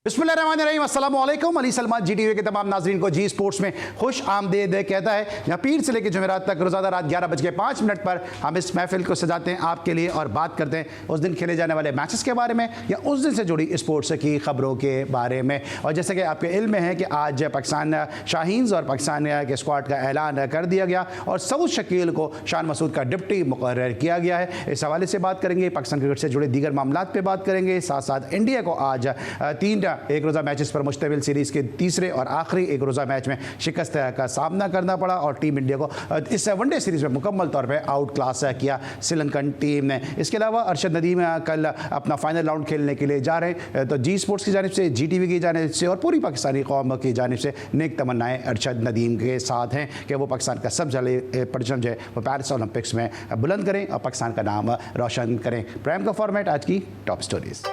बिस्मिल्लाहिर्रहमानिर्रहीम, अस्सलाम वालेकुम। अली सलमान GTV के तमाम नाज़रीन को जी स्पोर्ट्स में खुश आमदीद कहता है। यहाँ पीर से लेकर जुमेरात तक रोज़ाना रात 11:05 पर हम इस महफिल को सजाते हैं आपके लिए और बात करते हैं उस दिन खेले जाने वाले मैचेस के बारे में या उस दिन से जुड़ी स्पोर्ट्स की खबरों के बारे में। और जैसे कि आपके इल्म में है कि आज पाकिस्तान शाहीन्स और पाकिस्तान के स्क्वाड का ऐलान कर दिया गया और सऊद शकील को शान मसूद का डिप्टी मुकर्रर किया गया है। इस हवाले से बात करेंगे, पाकिस्तान क्रिकेट से जुड़े दीगर मामलात पर बात करेंगे। साथ साथ इंडिया को आज 3 एक रोज़ा मैचेस पर मुश्तमिल सीरीज़ के तीसरे और आखिरी एक रोज़ा मैच में शिकस्त का सामना करना पड़ा और टीम इंडिया को इस वनडे सीरीज़ में मुकम्मल तौर पे आउट क्लास किया श्रीलंकन टीम ने। इसके अलावा अरशद नदीम कल अपना फाइनल राउंड खेलने के लिए जा रहे हैं। तो जी स्पोर्ट्स की जानिब से, GTV की जानिब से और पूरी पाकिस्तानी कौम की जानिब से नेक तमन्नाएँ अरशद नदीम के साथ हैं कि वो पाकिस्तान का सब जले परचम जो है वो पेरिस ओलंपिक्स में बुलंद करें और पाकिस्तान का नाम रोशन करें। प्राइम का फॉर्मेट, आज की टॉप स्टोरीज।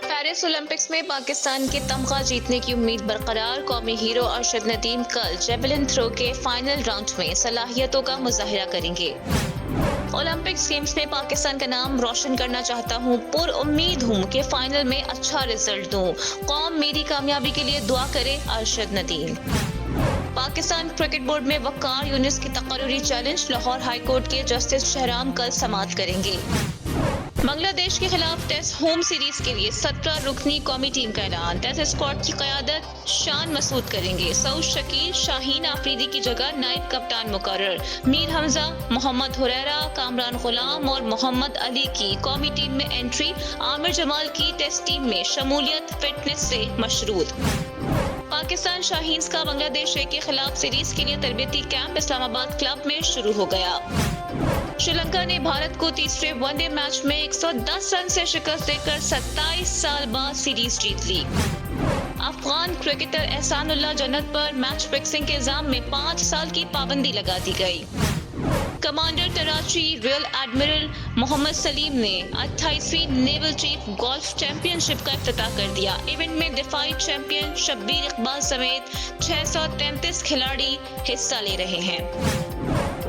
पेरिस ओलंपिक्स में पाकिस्तान के तमगा जीतने की उम्मीद बरकरार। कौमी हीरो अरशद नदीम कल जेवलिन थ्रो के फाइनल राउंड में सलाहियतों का मुजाहिरा करेंगे। ओलंपिक्स गेम्स में पाकिस्तान का नाम रोशन करना चाहता हूँ, पुरउम्मीद हूँ कि फाइनल में अच्छा रिजल्ट दूँ। कौम मेरी कामयाबी के लिए दुआ करे, अरशद नदीम। पाकिस्तान क्रिकेट बोर्ड में वक़ार यूनिस की तकर्री चैलेंज। लाहौर हाई कोर्ट के जस्टिस शहराम कल समाअत करेंगे। बांग्लादेश के खिलाफ टेस्ट होम सीरीज के लिए 17 रुकनी कौमी टीम का ऐलान। टेस्ट स्क्वाड की क़यादत शान मसूद करेंगे। सऊद शकील शाहीन आफरीदी की जगह नायब कप्तान मुकर्रर। मीर हमजा, मोहम्मद हुरैरा, कामरान गुलाम और मोहम्मद अली की कौमी टीम में एंट्री। आमिर जमाल की टेस्ट टीम में शमूलियत फिटनेस से मशरूत। पाकिस्तान शाहीन्स का बांग्लादेश के खिलाफ सीरीज के लिए तरबियती कैंप इस्लामाबाद क्लब में शुरू हो गया। श्रीलंका ने भारत को तीसरे वनडे मैच में 110 रन से शिकस्त देकर 27 साल बाद सीरीज जीत ली। अफगान क्रिकेटर एहसानुल्लाह जन्नत पर मैच फिक्सिंग के इल्जाम में 5 साल की पाबंदी लगा दी गई। Commander Karachi rear admiral Mohammad Salim ने 28वीं नेवल चीफ गोल्फ चैंपियनशिप का इफ्तिताह कर दिया। इवेंट में दिफाई चैंपियन शब्बीर इकबाल समेत 633 खिलाड़ी हिस्सा ले रहे हैं।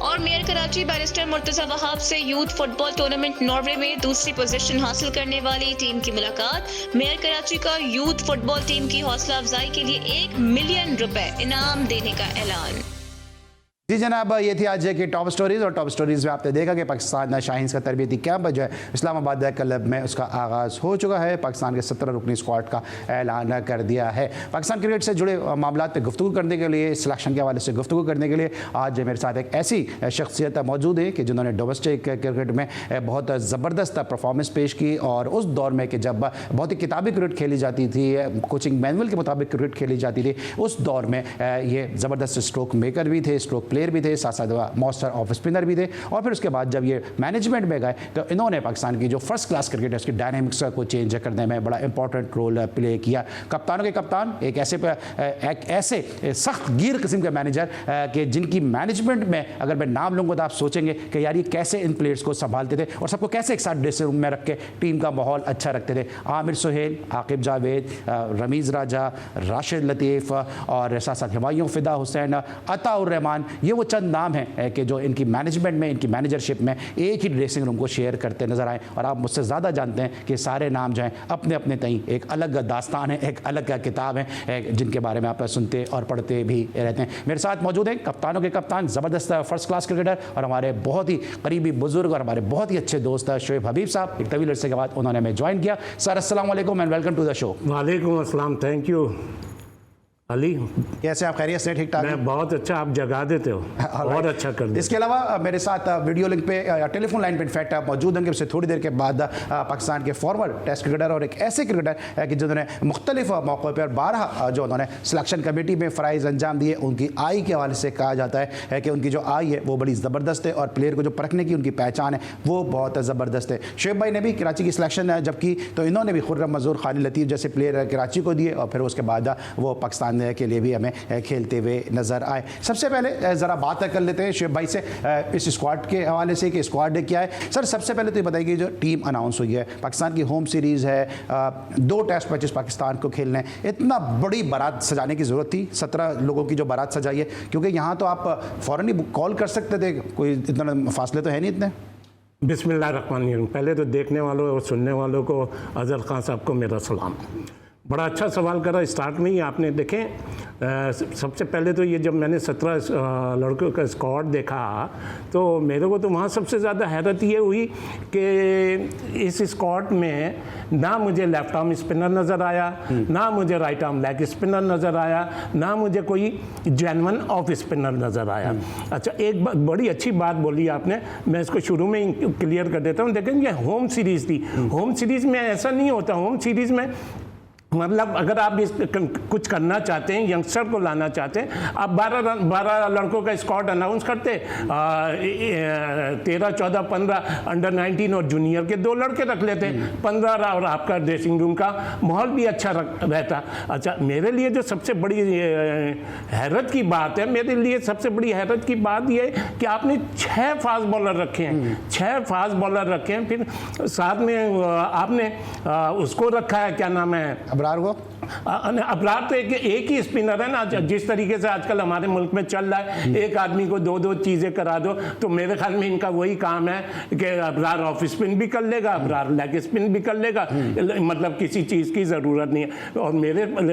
और मेयर कराची बैरिस्टर मुर्तजा वहाब से यूथ फुटबॉल टूर्नामेंट नॉर्वे में दूसरी पोजीशन हासिल करने वाली टीम की मुलाकात। मेयर कराची का यूथ फुटबॉल टीम की हौसला अफजाई के लिए 1 मिलियन रुपए इनाम देने का ऐलान। जी जनाब, ये थी आज की टॉप स्टोरीज़। और टॉप स्टोरीज़ में आपने देखा कि पाकिस्तान शाहीन्स का तरबियती कैंप जो है इस्लामाबाद क्लब में उसका आगाज़ हो चुका है। पाकिस्तान के 17 रुकनी स्क्वाड का ऐलान कर दिया है। पाकिस्तान क्रिकेट से जुड़े मामलों पर गुफ्तगू करने के लिए, सिलेक्शन के हवाले से गुफ्तगू करने के लिए आज मेरे साथ एक ऐसी शख्सियत मौजूद है कि जिन्होंने डोमेस्टिक क्रिकेट में बहुत ज़बरदस्त परफॉर्मेंस पेश की और उस दौर में कि जब बहुत ही किताबी क्रिकेट खेली जाती थी, कोचिंग मैनुअल के मुताबिक क्रिकेट खेली जाती थी, उस दौर में ये ज़बरदस्त स्ट्रोक मेकर भी थे, स्ट्रोक प्लेयर भी थे, साथ साथ मास्टर ऑफ स्पिनर भी थे। और फिर उसके बाद जब ये मैनेजमेंट में गए तो इन्होंने पाकिस्तान की जो फर्स्ट क्लास क्रिकेट है उसकी डायनामिक्स को चेंज करने में बड़ा इंपॉर्टेंट रोल प्ले किया। कप्तानों के कप्तान एक ऐसे सख्त गिर किस्म के मैनेजर कि जिनकी मैनेजमेंट में अगर मैं नाम लूँगा तो आप सोचेंगे कि यार ये कैसे इन प्लेयर्स को संभालते थे और सबको कैसे एक साथ ड्रेसिंग रूम में रख के टीम का माहौल अच्छा रखते थे। आमिर सुहेल, आकिब जावेद, रमीज़ राजा, राशिद लतीफ़ और साथ साथ हुमायूं फिदा हुसैन, अताउर रहमान, ये वो चंद नाम हैं कि जो इनकी मैनेजमेंट में, इनकी मैनेजरशिप में एक ही ड्रेसिंग रूम को शेयर करते नजर आए। और आप मुझसे ज़्यादा जानते हैं कि सारे नाम जो हैं अपने अपने तई एक अलग दास्तान है, एक अलग किताब है जिनके बारे में आप सुनते और पढ़ते भी रहते हैं। मेरे साथ मौजूद हैं कप्तानों के कप्तान, ज़बरदस्त फर्स्ट क्लास क्रिकेटर और हमारे बहुत ही करीबी बुजुर्ग और हमारे बहुत ही अच्छे दोस्त शोएब हबीब साहब। एक तवील अरसे के बाद उन्होंने हमें ज्वाइन किया। सर अस्सलाम वालेकुम and welcome to the show. वालेकुम अस्सलाम, थैंक यू। अली कैसे आप? खैरियत से? ठीक ठाक? मैं बहुत अच्छा, आप जगा देते हो, बहुत अच्छा कर दिया। इसके अलावा मेरे साथ वीडियो लिंक पे या टेलीफोन लाइन पे इनफैक्ट आप मौजूद होंगे उससे थोड़ी देर के बाद पाकिस्तान के फॉर्मर टेस्ट क्रिकेटर और एक ऐसे क्रिकेटर कि जिन्होंने मुख्तलिफ मौक़ों पर 12 जो उन्होंने सिलेक्शन कमेटी में फ़राइज़ अंजाम दिए, उनकी आई के हवाले से कहा जाता है कि उनकी जो आई है वो बड़ी ज़बरदस्त है और प्लेयर को जो परखने की उनकी पहचान है वो बहुत ज़बरदस्त है। शोएब भाई ने भी कराची की सिलेक्शन जब की तो इन्होंने भी खुर्रम मजूर, खालिद लतीफ़ जैसे प्लेयर कराची को दिए और फिर उसके बाद वो पाकिस्तान के लिए भी हमें खेलते हुए नज़र आए। सबसे पहले ज़रा बात कर लेते हैं शोएब भाई से इस स्क्वाड के हवाले से कि स्क्वाड क्या है। सर सबसे पहले तो ये बताइए जो टीम अनाउंस हुई है, पाकिस्तान की होम सीरीज़ है, 2 टेस्ट मैचेस पाकिस्तान को खेलने, इतना बड़ी बारात सजाने की ज़रूरत थी? 17 लोगों की जो बारात सजाई है, क्योंकि यहाँ तो आप फ़ौरन ही कॉल कर सकते थे, कोई इतना फासले तो है नहीं इतने। बिस्मिल्लाहिर्रहमानिर्रहीम। पहले तो देखने वालों और सुनने वालों को अज़हर खान साहब को मेरा सलाम। बड़ा अच्छा सवाल करा स्टार्ट में ही आपने। देखें, सबसे पहले तो ये जब मैंने 17 लड़कों का स्क्वाड देखा तो मेरे को तो वहाँ सबसे ज़्यादा हैरत ये हुई कि इस स्क्वाड में ना मुझे लेफ्ट आर्म स्पिनर नज़र आया, ना मुझे राइट आर्म लेग स्पिनर नज़र आया, ना मुझे कोई जेन्युइन ऑफ स्पिनर नज़र आया। अच्छा, एक बड़ी अच्छी बात बोली आपने, मैं इसको शुरू में ही क्लियर कर देता हूँ। देखें, ये होम सीरीज़ थी। होम सीरीज़ में ऐसा नहीं होता। होम सीरीज़ में मतलब अगर आप इस कुछ करना चाहते हैं, यंगस्टर को लाना चाहते हैं, आप 12 लड़कों का स्क्वाड अनाउंस करते, 13, 14, 15 अंडर 19 और जूनियर के 2 लड़के रख लेते, 15 और आपका ड्रेसिंग रूम का माहौल भी अच्छा रहता। अच्छा, मेरे लिए जो सबसे बड़ी हैरत की बात है, मेरे लिए सबसे बड़ी हैरत की बात ये कि आपने 6 फास्ट बॉलर रखे हैं, 6 फास्ट बॉलर रखे हैं, फिर साथ में आपने उसको रखा है, क्या नाम है, अबरार। तो एक ही स्पिनर है ना। जिस तरीके से आजकल हमारे मुल्क में चल रहा है, एक आदमी को 2 चीज़ें करा दो, तो मेरे ख्याल में इनका वही काम है कि अबरार ऑफ स्पिन भी कर लेगा, अबरार लेग स्पिन भी कर लेगा, मतलब किसी चीज़ की ज़रूरत नहीं है। और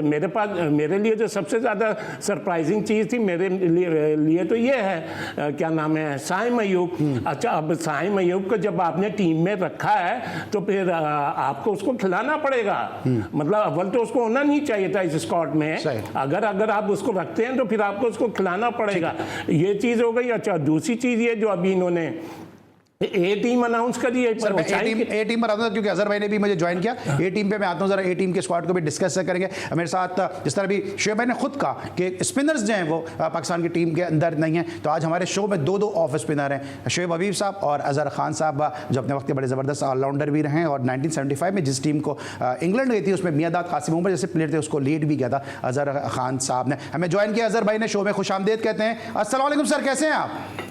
मेरे पास मेरे लिए जो सबसे ज़्यादा सरप्राइजिंग चीज़ थी मेरे लिए तो ये है, क्या नाम है, साइम अयूब। अच्छा, अब साइम अयूब को जब आपने टीम में रखा है तो फिर आपको उसको खिलाना पड़ेगा। मतलब तो उसको होना नहीं चाहिए था इस स्क्वाड में। अगर आप उसको रखते हैं तो फिर आपको उसको खिलाना पड़ेगा। ये चीज़ हो गई। अच्छा, दूसरी चीज़ ये जो अभी इन्होंने ए टीम अनाउंस करी है, ए टीम पर आता हूं क्योंकि अजहर भाई ने भी मुझे ज्वाइन किया। ए टीम पे मैं आता हूं, जरा ए टीम के स्क्वाड को भी डिस्कस करेंगे मेरे साथ। जिस तरह भी शोएब भाई ने खुद कहा कि स्पिनर्स जो हैं वो पाकिस्तान की टीम के अंदर नहीं है, तो आज हमारे शो में 2 ऑफ स्पिनर हैं, शोएब हबीब साहब और अजहर खान साहब, जो अपने वक्त के बड़े ज़बरदस्त ऑलराउंडर भी रहे और 1975 में जिस टीम को इंग्लैंड गई थी उसमें मियादाद कासिम उमर जैसे प्लेयर थे, उसको लीड भी किया था अजहर खान साहब ने। हमें ज्वाइन किया अजहर भाई ने, शो में खुशामदीद कहते हैं। अस्सलाम वालेकुम सर, कैसे हैं आप?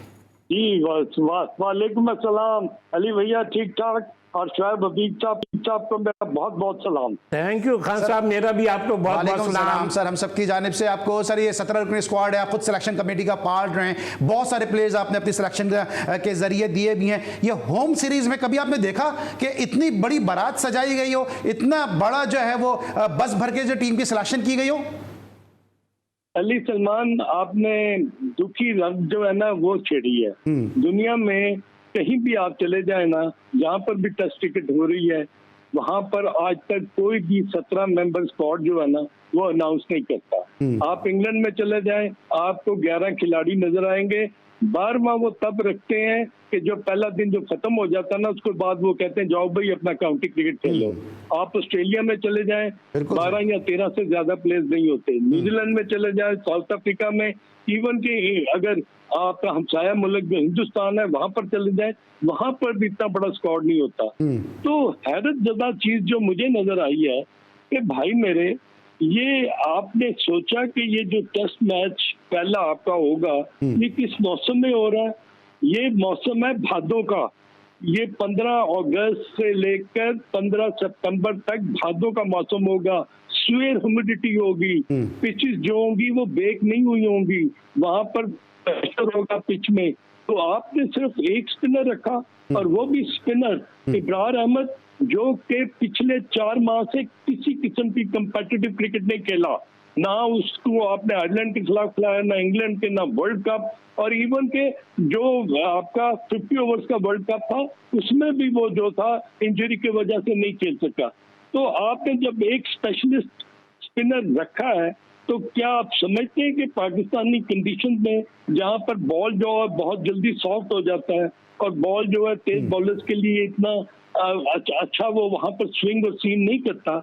जी वालेकुम अस्सलाम अली भैया, ठीक ठाक। और शोएब हबीब साहब को मेरा बहुत बहुत सलाम। थैंक यू खान साहब, मेरा भी आपको बहुत बहुत सलाम। सर, हम सबकी जानिब से आपको। सर, ये 17 रुकनी स्क्वाड है, आप खुद सिलेक्शन कमेटी का पार्ट रहे हैं, बहुत सारे प्लेयर्स आपने अपनी सिलेक्शन के जरिए दिए भी हैं। ये होम सीरीज में कभी आपने देखा कि इतनी बड़ी बारात सजाई गई हो, इतना बड़ा जो है वो बस भर के जो टीम की सिलेक्शन की गई हो? अली सलमान, आपने दुखी रंग जो है ना वो छेड़ी है। दुनिया में कहीं भी आप चले जाए ना, जहाँ पर भी टेस्ट क्रिकेट हो रही है, वहां पर आज तक कोई भी 17 मेंबर स्क्वाड जो है ना वो अनाउंस नहीं करता। आप इंग्लैंड में चले जाएं, आपको 11 खिलाड़ी नजर आएंगे। 12वां वो तब रखते हैं कि जो पहला दिन जो खत्म हो जाता है ना, उसके बाद वो कहते हैं जाओ भाई अपना काउंटी क्रिकेट खेलो। आप ऑस्ट्रेलिया में चले जाएं, 12 या 13 से ज्यादा प्लेयर्स नहीं होते। न्यूजीलैंड में चले जाएं, साउथ अफ्रीका में, इवन के अगर आपका हमसाया मुल्क जो हिंदुस्तान है वहां पर चले जाए, वहां पर भी इतना बड़ा स्क्वाड नहीं होता। तो हैरत ज़दा चीज जो मुझे नजर आई है कि भाई मेरे, ये आपने सोचा कि ये जो टेस्ट मैच पहला आपका होगा ये किस मौसम में हो रहा है? ये मौसम है भादों का। ये 15 अगस्त से लेकर 15 सितंबर तक भादों का मौसम होगा। स्वेयर ह्यूमिडिटी होगी, पिचेस जो होंगी वो बेक नहीं हुई होंगी, वहां पर प्रेशर होगा पिच में। तो आपने सिर्फ एक स्पिनर रखा, और वो भी स्पिनर इब्रार अहमद, जो के पिछले 4 माह से किसी किस्म की कंपेटिटिव क्रिकेट नहीं खेला। ना उसको आपने आयरलैंड के खिलाफ खिलाया, ना इंग्लैंड के, ना वर्ल्ड कप, और इवन के जो आपका 50 ओवर्स का वर्ल्ड कप था उसमें भी वो जो था इंजरी की वजह से नहीं खेल सका। तो आपने जब एक स्पेशलिस्ट स्पिनर रखा है, तो क्या आप समझते हैं कि पाकिस्तानी कंडीशन में जहां पर बॉल जो है बहुत जल्दी सॉफ्ट हो जाता है और बॉल जो है तेज बॉलर्स के लिए इतना अच्छा वो वहां पर स्विंग और सीन नहीं करता,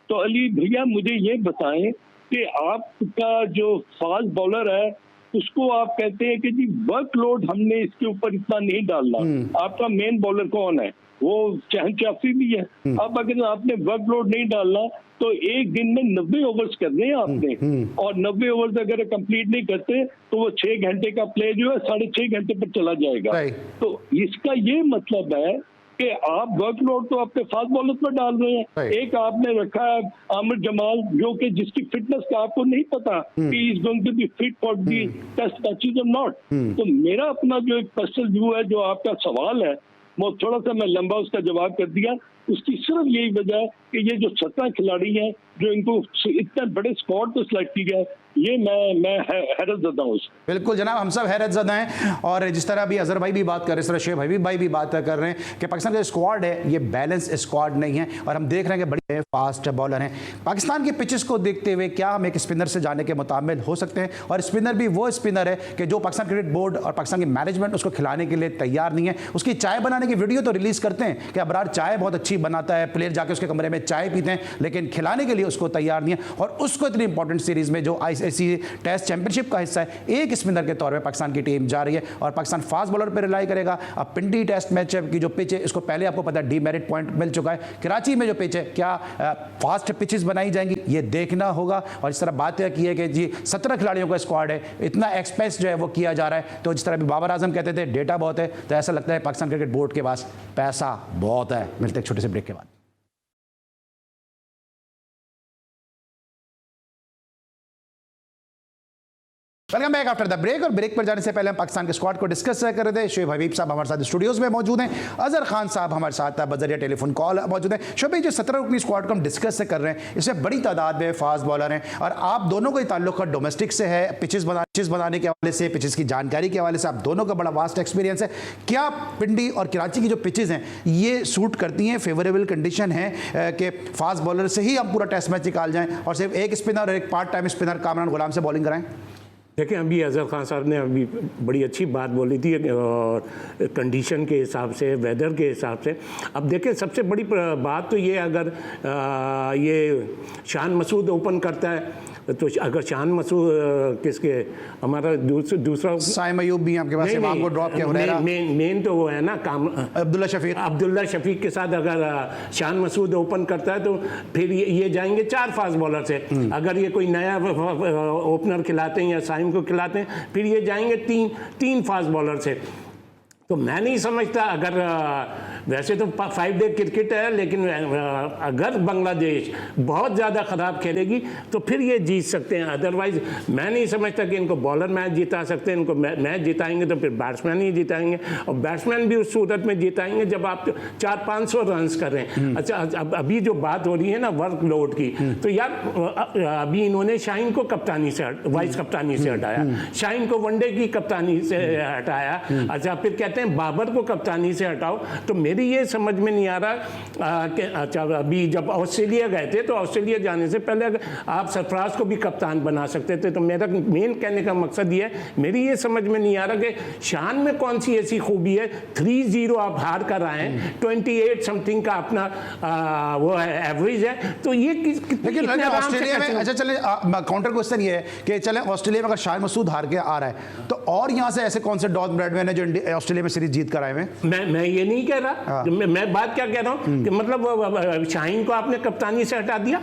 तो अली भैया मुझे ये बताएं कि आपका जो फास्ट बॉलर है उसको आप कहते हैं कि जी वर्कलोड हमने इसके ऊपर इतना नहीं डालना। आपका मेन बॉलर कौन है? वो शहनशाफी भी है। अब अगर आपने वर्कलोड नहीं डालना तो एक दिन में 90 ओवर्स करने हैं आपने, और 90 ओवर्स अगर कंप्लीट नहीं करते तो वो 6 घंटे का प्ले जो है 6.5 घंटे पर चला जाएगा। तो इसका ये मतलब है कि आप वर्कलोड तो अपने फास्ट बॉलर पर डाल रहे हैं। एक आपने रखा है आमिर जमाल, जो कि जिसकी फिटनेस का आपको नहीं पता कि is going to be fit for the test matches और नॉट। तो मेरा अपना जो एक पर्सनल व्यू है, जो आपका सवाल है वो थोड़ा सा मैं लंबा उसका जवाब कर दिया। उसकी सिर्फ यही वजह है कि ये जो 17 खिलाड़ी हैं जो इनको इतने बड़े स्क्वाड पे सिलेक्ट किया है, ये मैं हैरत ज़दा हूँ। बिल्कुल जनाब, हम सब हैरत ज़दा हैं। और जिस तरह अभी अजहर भाई भी बात कर रहे हैं, इस तरह शेख हबीब भाई भी बात कर रहे हैं कि पाकिस्तान का स्क्वाड है ये बैलेंस स्क्वाड नहीं है, और हम देख रहे हैं कि बड़े फास्ट बॉलर हैं। पाकिस्तान के पिचेस को देखते हुए क्या हम एक स्पिनर से जाने के मुताबिक हो सकते हैं? और स्पिनर भी वो स्पिनर है कि जो पाकिस्तान क्रिकेट बोर्ड और पाकिस्तान की मैनेजमेंट उसको खिलाने के लिए तैयार नहीं है। उसकी चाय बनाने की वीडियो तो रिलीज़ करते हैं कि अबरार चाय बहुत अच्छी बनाता है, प्लेयर जाके उसके कमरे में चाय पीते हैं, लेकिन खिलाने के लिए उसको तैयार नहीं है। और उसको इतनी इंपॉर्टेंट सीरीज़ में जो ICC टेस्ट चैंपियनशिप का हिस्सा है, एक स्पिनर के तौर पे पाकिस्तान की टीम जा रही है और पाकिस्तान फास्ट बॉलर पर रिलाई करेगा। अब पिंडी टेस्ट मैच की जो पिच है, इसको पहले आपको पता है डीमेरिट पॉइंट मिल चुका है। कराची में जो पिच है, क्या फास्ट पिचेस बनाई जाएंगी, ये देखना होगा। और इस तरह बात यह की है कि जी 17 खिलाड़ियों का स्क्वाड है, इतना एक्सपेंस जो है वो किया जा रहा है। तो जिस तरह भी बाबर आजम कहते थे डेटा बहुत है, तो ऐसा लगता है पाकिस्तान क्रिकेट बोर्ड के पास पैसा बहुत है। मिलते एक छोटे से ब्रेक के बाद। Welcome back after the break. और ब्रेक पर जाने से पहले हम पाकिस्तान के स्क्वाड को डिस्कस कर रहे थे। शुएब हबीब साहब हमारे साथ स्टूडियोज में मौजूद हैं, अजहर खान साहब हमारे साथ बजरिया टेलीफोन कॉल मौजूद हैं। शुएब भाई, जो 17 रुकनी स्क्वाड को हम डिस्कस कर रहे हैं, इसमें बड़ी तादाद में फास्ट बॉलर हैं और आप दोनों का ताल्लुक डोमेस्टिक से है, पिचेस बनाने के हवाले से, पिचेस की जानकारी के हवाले से आप दोनों का बड़ा वास्ट एक्सपीरियंस है। क्या पिंडी और कराची की जो पिचेस हैं ये सूट करती हैं, फेवरेबल कंडीशन है कि फास्ट बॉलर से ही हम पूरा टेस्ट मैच निकाल जाएँ और सिर्फ एक स्पिनर और एक पार्ट टाइम स्पिनर कामरान गुलाम से बॉलिंग कराएं? देखिए, अभी अजहर खान साहब ने अभी बड़ी अच्छी बात बोली थी और कंडीशन के हिसाब से, वेदर के हिसाब से। अब देखिए, सबसे बड़ी बात तो ये, अगर ये शान मसूद ओपन करता है तो अगर शान मसूद किसके, हमारा दूसरा साइम अयूब भी आपके पास इमाम को ड्रॉप किया, मेन तो वो है ना काम, अब्दुल्ला शफीक के साथ अगर शान मसूद ओपन करता है तो फिर ये जाएंगे 4 फास्ट बॉलर से। अगर ये कोई नया ओपनर खिलाते हैं या साइम को खिलाते हैं, फिर ये जाएंगे तीन फास्ट बॉलर से। तो मैं नहीं समझता, अगर वैसे तो 5 डे क्रिकेट है, लेकिन अगर बांग्लादेश बहुत ज़्यादा ख़राब खेलेगी तो फिर ये जीत सकते हैं। अदरवाइज़ मैं नहीं समझता कि इनको बॉलर मैच जिता सकते हैं। इनको मैच जिताएंगे तो फिर बैट्समैन ही जिताएंगे, और बैट्समैन भी उस सूरत में जिताएंगे जब आप 400-500 रन कर रहे हैं। अच्छा, अब अभी जो बात हो रही है ना वर्कलोड की, तो यार अभी इन्होंने शाहीन को कप्तानी से वाइस कप्तानी से हटाया, शाहीन को वनडे की कप्तानी से हटाया। अच्छा, फिर कहते हैं बाबर को कप्तानी से हटाओ। तो मेरी ये समझ में नहीं आ रहा कि अच्छा, अभी जब ऑस्ट्रेलिया गए थे तो ऑस्ट्रेलिया जाने से पहले अगर आप सरफराज को भी कप्तान बना सकते थे। तो मेरा मेन कहने का मकसद ये है, मेरी ये समझ में नहीं आ रहा कि शान में कौन सी ऐसी खूबी है। 3-0 आप हार कर आए हैं, 28 समथिंग का अपना वो है एवरेज है। तो ये ऑस्ट्रेलिया में, अच्छा चले काउंटर क्वेश्चन ये है कि चले ऑस्ट्रेलिया में अगर शान मसूद हार के आ रहा है तो और यहाँ से ऐसे कौन से डॉट ब्रैडमैन है जो ऑस्ट्रेलिया में सीरीज जीत कर आए हैं? मैं ये नहीं कह रहा, मैं बात क्या कह रहा हूँ कि मतलब शाहीन को आपने कप्तानी से हटा दिया।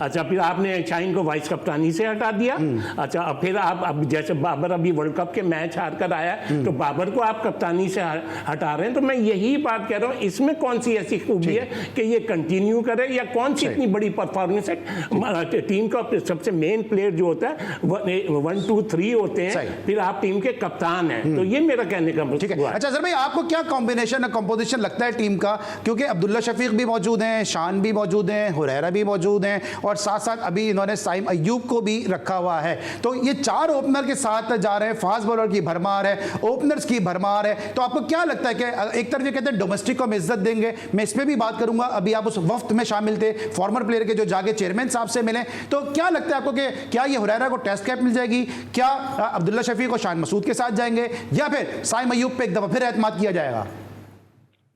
अच्छा, फिर आपने शाहीन को वाइस कप्तानी से हटा दिया। अच्छा, अब फिर आप अब जैसे बाबर अभी वर्ल्ड कप के मैच हार कर आया तो बाबर को आप कप्तानी से हटा रहे हैं। तो मैं यही बात कह रहा हूँ, इसमें कौन सी ऐसी खूबी है कि ये कंटिन्यू करे, या कौन सी इतनी बड़ी परफॉर्मेंस है। टीम का सबसे मेन प्लेयर जो होता है 1, 2, 3 होते हैं, फिर आप टीम के कप्तान हैं। तो ये मेरा कहने का मतलब है। अच्छा सर भाई, आपको क्या कॉम्बिनेशन कंपोजिशन लगता है टीम का? क्योंकि अब्दुल्ला शफीक भी मौजूद हैं, शान भी मौजूद हैं, हुरैरा भी मौजूद हैं, और साथ साथ अभी इन्होंने साइम अयूब को भी रखा हुआ है। तो ये 4 ओपनर के साथ जा रहे हैं, फास्ट बॉलर की भरमार है, ओपनर्स की भरमार है। तो आपको क्या लगता है कि एक तरफ ये कहते हैं डोमेस्टिक को हम इज्जत देंगे, मैं इस पर भी बात करूंगा, अभी आप उस वक्त में शामिल थे फॉर्मर प्लेयर के जो जाके चेयरमैन साहब से मिले, तो क्या लगता है आपको कि क्या ये हुरैरा को टेस्ट कैप मिल जाएगी, क्या अब्दुल्ला शफीक और शान मसूद के साथ जाएंगे, या फिर साइम अयूब पे एक दफा फिर एतमाद किया जाएगा?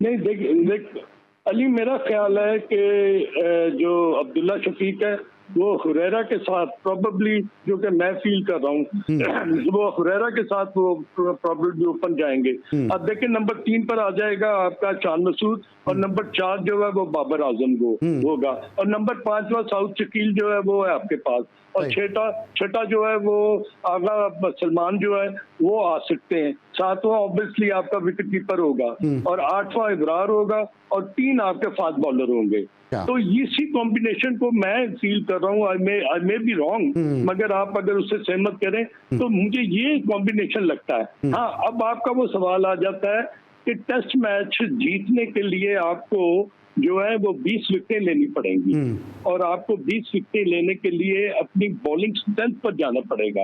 नहीं, देख अली, मेरा ख्याल है कि जो अब्दुल्ला शफीक है वो हुरैरा के साथ प्रोबेबली, जो कि मैं फील कर रहा हूँ, वो हुरैरा के साथ वो प्रोबेबली ओपन जाएंगे। अब देखिए, नंबर 3 पर आ जाएगा आपका शान मसूद, और नंबर 4 जो है वो बाबर आजम को होगा, और नंबर 5वां साउथ शकील जो है वो है आपके पास, और छठा जो है वो आगा सलमान जो है वो आ सकते हैं। 7वां ऑब्वियसली आपका विकेट कीपर होगा, और 8वां इब्रार होगा, और 3 आपके फास्ट बॉलर होंगे। तो इसी कॉम्बिनेशन को मैं फील कर रहा हूँ। आई मे बी रॉन्ग, मगर आप अगर उससे सहमत करें तो मुझे ये कॉम्बिनेशन लगता है। हाँ, अब आपका वो सवाल आ जाता है कि टेस्ट मैच जीतने के लिए आपको जो है वो 20 विकेटें लेनी पड़ेंगी और आपको 20 विकेटें लेने के लिए अपनी बॉलिंग स्ट्रेंथ पर जाना पड़ेगा।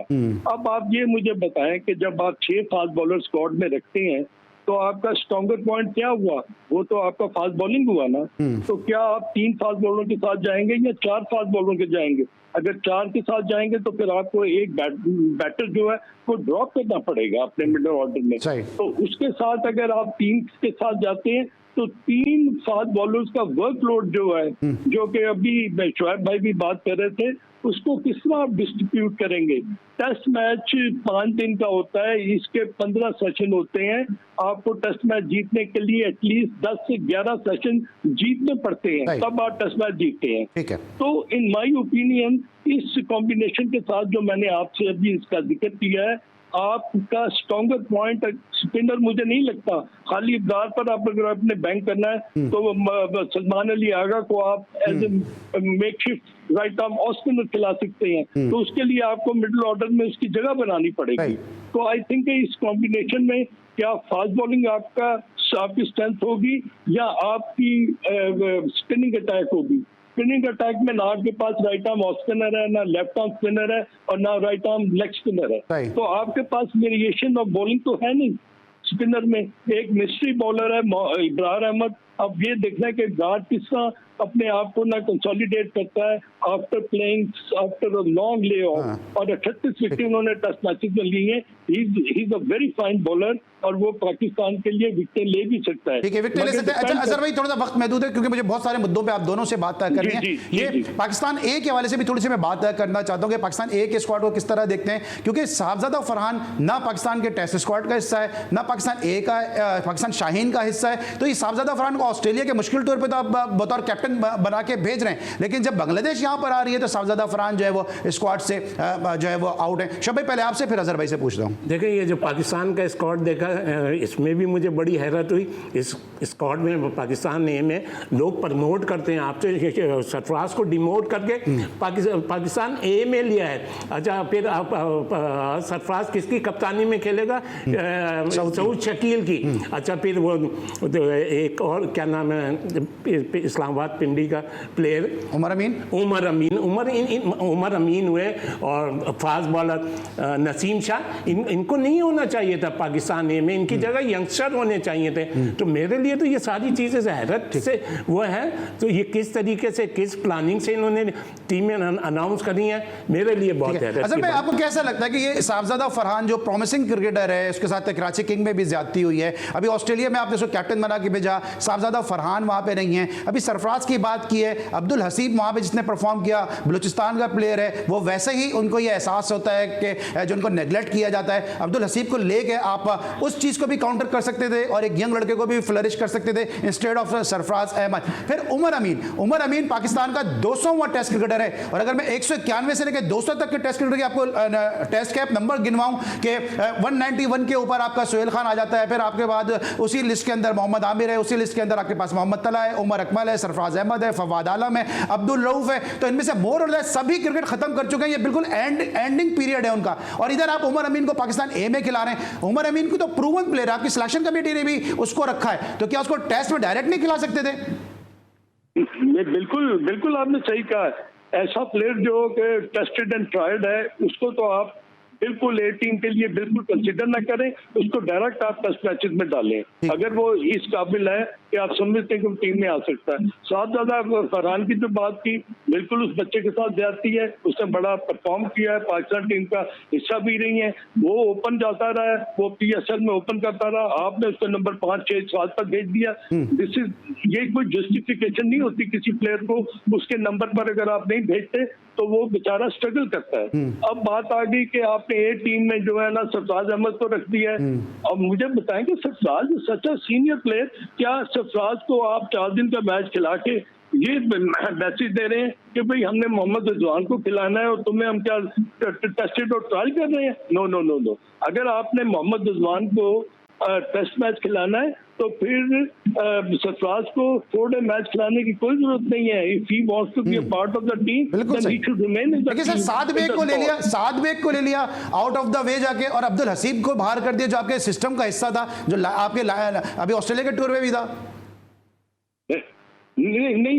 अब आप ये मुझे बताएं कि जब आप 6 फास्ट बॉलर स्क्वाड में रखते हैं तो आपका स्ट्रॉन्गर पॉइंट क्या हुआ? वो तो आपका फास्ट बॉलिंग हुआ ना। तो क्या आप 3 फास्ट बॉलरों के साथ जाएंगे या 4 फास्ट बॉलरों के जाएंगे? अगर 4 के साथ जाएंगे तो फिर आपको एक बैटर जो है वो ड्रॉप करना पड़ेगा अपने मिडल ऑर्डर में। तो उसके साथ अगर आप 3 के साथ जाते हैं तो 3 फास्ट बॉलर्स का वर्कलोड जो है, जो कि अभी शोएब भाई भी बात कर रहे थे, उसको किस तरह आप डिस्ट्रीब्यूट करेंगे? टेस्ट मैच 5 दिन का होता है, इसके 15 सेशन होते हैं। आपको टेस्ट मैच जीतने के लिए एटलीस्ट 10 से 11 सेशन जीतने पड़ते हैं, तब आप टेस्ट मैच जीतते हैं। ठीक है। तो इन माय ओपिनियन इस कॉम्बिनेशन के साथ जो मैंने आपसे अभी इसका जिक्र किया है, आपका स्ट्रॉन्गर पॉइंट स्पिनर मुझे नहीं लगता। खाली इकदार पर आप अगर आपने बैंक करना है तो सलमान अली आगा को आप as a makeshift right arm off spinner खिला सकते हैं। तो उसके लिए आपको मिडिल ऑर्डर में उसकी जगह बनानी पड़ेगी। तो आई थिंक इस कॉम्बिनेशन में क्या फास्ट बॉलिंग आपकी स्ट्रेंथ होगी या आपकी स्पिनिंग अटैक होगी? स्पिनिंग अटैक में ना आपके पास राइट आर्म ऑफ स्पिनर है, ना लेफ्ट आर्म स्पिनर है और ना राइट आर्म लेग स्पिनर है। तो आपके पास वेरिएशन ऑफ बॉलिंग तो है नहीं। स्पिनर में एक मिस्ट्री बॉलर है इब्रार अहमद। अब ये देखना है कि गार्ड किस तरह अपने आप को ना कंसोलिडेट करता है after playing after a long lay off. और 38 विकेट उन्होंने टेस्ट मैचेस में ली है। He is a very fine bowler और वो पाकिस्तान के लिए विकेट ले भी सकता है। ठीक है, विकेट ले सकते हैं। अच्छा अजहर भाई, थोड़ा सा वक्त महदूद है क्योंकि मुझे बहुत सारे मुद्दों पे आप दोनों से बात करनी है। ये पाकिस्तान ए के हवाले से भी थोड़ी सी मैं बात करना चाहता हूँ कि पाकिस्तान ए के स्क्वाड को किस तरह देखते हैं, क्योंकि साहबजादा फरहान ना पाकिस्तान के टेस्ट स्क्वाड का हिस्सा है, ना पाकिस्तान ए का पाकिस्तान शाहीन का हिस्सा है। तो ये साहबजादा फरहान को ऑस्ट्रेलिया के मुश्किल तौर पर तो आप बतौर कैप्टन बना के भेज रहे हैं, लेकिन जब बांग्लादेश यहाँ पर आ रही है तो साहबजादा फरहान जो है वो स्क्वाड से जो है वो आउट है। शब भाई पहले आपसे, फिर अजहर भाई से पूछता हूँ। देखिए, ये जो पाकिस्तान का स्क्वाड देखा, इसमें भी मुझे बड़ी हैरत हुई। इस स्क्वाड में पाकिस्तान ए में लोग प्रमोट करते हैं, आपसे सरफराज को डिमोट करके पाकिस्तान ए में लिया है। अच्छा, फिर आप सरफराज किसकी कप्तानी में खेलेगा? सऊद शकील की। अच्छा, फिर वो एक और क्या नाम है इस्लामाबाद पिंडी का प्लेयर, उमर अमीन हुए और फास्ट बॉलर नसीम शाह। इनको नहीं होना चाहिए था पाकिस्तान ए में, इनकी जगह यंगस्टर होने चाहिए थे। तो मेरे लिए तो ये सारी चीज़ें हैरत से वो है। तो ये किस तरीके से, किस प्लानिंग से इन्होंने टीमें अनाउंस करी है, मेरे लिए बहुत हैरत। असल में आपको कैसा लगता है कि ये साहबजादा फरहान जो प्रॉमिसिंग क्रिकेटर है, उसके साथ कराची किंग में भी ज्यादती हुई है, अभी ऑस्ट्रेलिया में आपने उसको कैप्टन बना के भेजा, साहबजादा फरहान वहाँ पे नहीं है, अभी सरफराज की बात की है, अब्दुल हसीब वहाँ पे जिसने परफॉर्म किया बलूचिस्तान का प्लेयर है, वो वैसे ही उनको ये एहसास होता है कि जो उनको नेगलेक्ट किया जाता है। अब्दुल हसीब को लेके आप उस चीज़ को भी काउंटर कर सकते थे और एक यंग लड़के को भी फ्लरिश कर सकते थे इंस्टेड ऑफ सरफराज अहमद। फिर उमर अमीन पाकिस्तान का 200वां टेस्ट क्रिकेटर है, और अगर मैं 191 से लेकर 200 तक के टेस्ट क्रिकेटर की आपको टेस्ट कैप नंबर गिनवाऊं कि 191 के ऊपर आपका सोहेल खान आ जाता है, फिर आपके बाद उसी लिस्ट के अंदर मोहम्मद आमिर है, उसी लिस्ट के अंदर आपके पास मोहम्मद तला है, उमर अकमल है, सरफराज अहमद है, फवाद आलम है, अब्दुल रऊफ है। तो इनमें से मोर और लेस सभी क्रिकेट खत्म कर चुके हैं, ये बिल्कुल एंडिंग पीरियड है उनका। और इधर आप उमर अमीन को पाकिस्तान ए में खिला रहे हैं। उमर अमीन को तो प्रूवन प्लेयर, आपकी सिलेक्शन कमेटी ने भी उसको रखा है, तो क्या उसको टेस्ट में डायरेक्ट नहीं खिला सकते थे? बिल्कुल आपने सही कहा। ऐसा प्लेयर जो कि टेस्टेड एंड ट्राइड है, उसको तो आप बिल्कुल ए टीम के लिए बिल्कुल कंसीडर ना करें, उसको डायरेक्ट आप टेस्ट मैचेस में डालें अगर वो इस काबिल है कि आप समझते हैं कि वो टीम में आ सकता है। साथ ज्यादा फरहान की जो बात की, बिल्कुल उस बच्चे के साथ जाती है, उसने बड़ा परफॉर्म किया है, पाकिस्तान टीम का हिस्सा भी रही है, वो ओपन जाता रहा है, वो PSL में ओपन करता रहा, आपने उसको नंबर 5, 6, 7 तक भेज दिया। ये कोई जस्टिफिकेशन नहीं होती किसी प्लेयर को, उसके नंबर पर अगर आप नहीं भेजते तो वो बेचारा स्ट्रगल करता है। अब बात आ गई कि आपने ए टीम में जो है ना सरफराज अहमद को रख दिया है। अब मुझे बताएं कि सरफराज सच अ सीनियर प्लेयर, क्या सरफराज को आप 4 दिन का मैच खिला के ये मैसेज दे रहे हैं कि भाई हमने मोहम्मद रिजवान को खिलाना है और तुम्हें हम क्या टेस्टेड और ट्रायल कर रहे हैं? नो। अगर आपने मोहम्मद रिजवान को टेस्ट मैच खिलाना है तो फिर सरफराज को 4-डे मैच खिलाने की कोई जरूरत नहीं है। If he wants to be a part of the team बिल्कुल सही। देखिए सर, साद बेग को ले लिया आउट ऑफ द वे जाके, और अब्दुल हसीब को बाहर कर दिया जो आपके सिस्टम का हिस्सा था, जो आपके अभी ऑस्ट्रेलिया के टूर में भी था। नहीं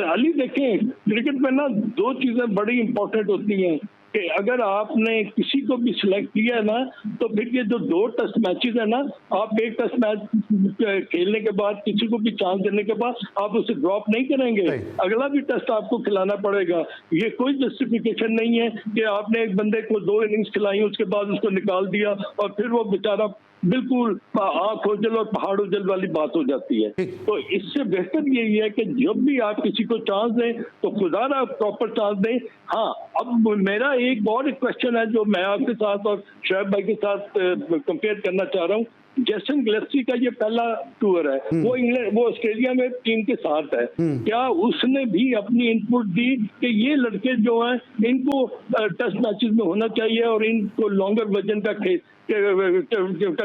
अली, देखें क्रिकेट में ना दो चीजें बड़ी इंपॉर्टेंट होती हैं कि अगर आपने किसी को भी सिलेक्ट किया है ना, तो फिर ये जो 2 टेस्ट मैचेस है ना, आप एक टेस्ट मैच खेलने के बाद किसी को भी चांस देने के बाद आप उसे ड्रॉप नहीं करेंगे, अगला भी टेस्ट आपको खिलाना पड़ेगा। ये कोई जस्टिफिकेशन नहीं है कि आपने एक बंदे को 2 इनिंग्स खिलाई उसके बाद उसको निकाल दिया और फिर वो बेचारा बिल्कुल आंख ओझल और पहाड़ उजल वाली बात हो जाती है। तो इससे बेहतर यही है कि जब भी आप किसी को चांस दें तो खुदारा प्रॉपर चांस दें। हाँ, अब मेरा एक और क्वेश्चन है जो मैं आपके साथ और शोएब भाई के साथ कंपेयर करना चाह रहा हूँ। जेसन गिलेस्पी का ये पहला टूर है, वो ऑस्ट्रेलिया में टीम के साथ है। क्या उसने भी अपनी इनपुट दी कि ये लड़के जो हैं इनको टेस्ट मैचेस में होना चाहिए और इनको लॉन्गर वजन का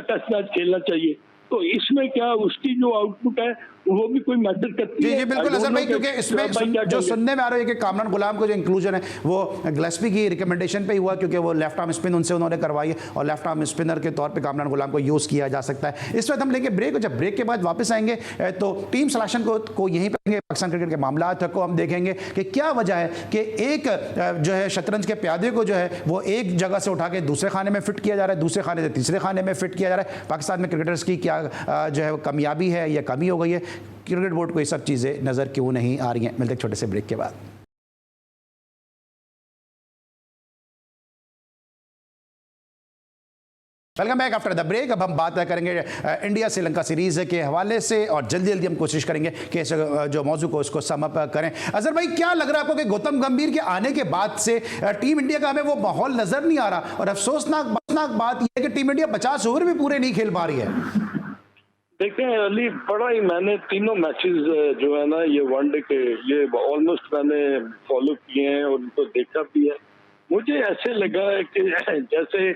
टेस्ट मैच खेलना चाहिए? तो इसमें क्या उसकी जो आउटपुट है वो भी कोई मैटर करती है? जी बिल्कुल अजहर भाई, क्योंकि इसमें जो सुनने में आ रहा है कि कामरान गुलाम को जो इंक्लूजन है वो गिलेस्पी की रिकमेंडेशन पे ही हुआ, क्योंकि वो लेफ्ट आर्म स्पिन उनसे उन्होंने करवाई है और लेफ्ट आर्म स्पिनर के तौर पे कामरान गुलाम को यूज़ किया जा सकता है। इस वक्त हम लेंगे ब्रेक, और जब ब्रेक के बाद वापस आएंगे तो टीम सिलेक्शन को यहीं पर पाकिस्तान क्रिकेट के मामला को हम देखेंगे कि क्या वजह है कि एक जो है शतरंज के प्यादे को जो है वो एक जगह से उठा के दूसरे खाने में फिट किया जा रहा है, दूसरे खाने से तीसरे खाने में फिट किया जा रहा है। पाकिस्तान में क्रिकेटर्स की क्या जो है कामयाबी है या कमी हो गई है, क्रिकेट बोर्ड को ये सब चीज़ें नज़र क्यों नहीं आ रही हैं? मिलते एक छोटे से ब्रेक के बाद। Welcome back after the break. अब हम बात करेंगे इंडिया श्रीलंका सीरीज के हवाले से, और जल्दी जल्दी हम कोशिश करेंगे कि इस जो मौजू को उसको सम अप करें। अजहर भाई, क्या लग रहा है आपको कि गौतम गंभीर के आने के बाद से टीम इंडिया का हमें वो माहौल नजर नहीं आ रहा, और अफसोसनाक बात यह है कि टीम इंडिया 50 ओवर भी पूरे नहीं खेल पा रही है? देखें अली, बड़ा ही मैंने तीनों मैचेस जो है ना ये वनडे के ये ऑलमोस्ट मैंने फॉलो किए हैं और उनको देखा भी है। मुझे ऐसे लगा है कि जैसे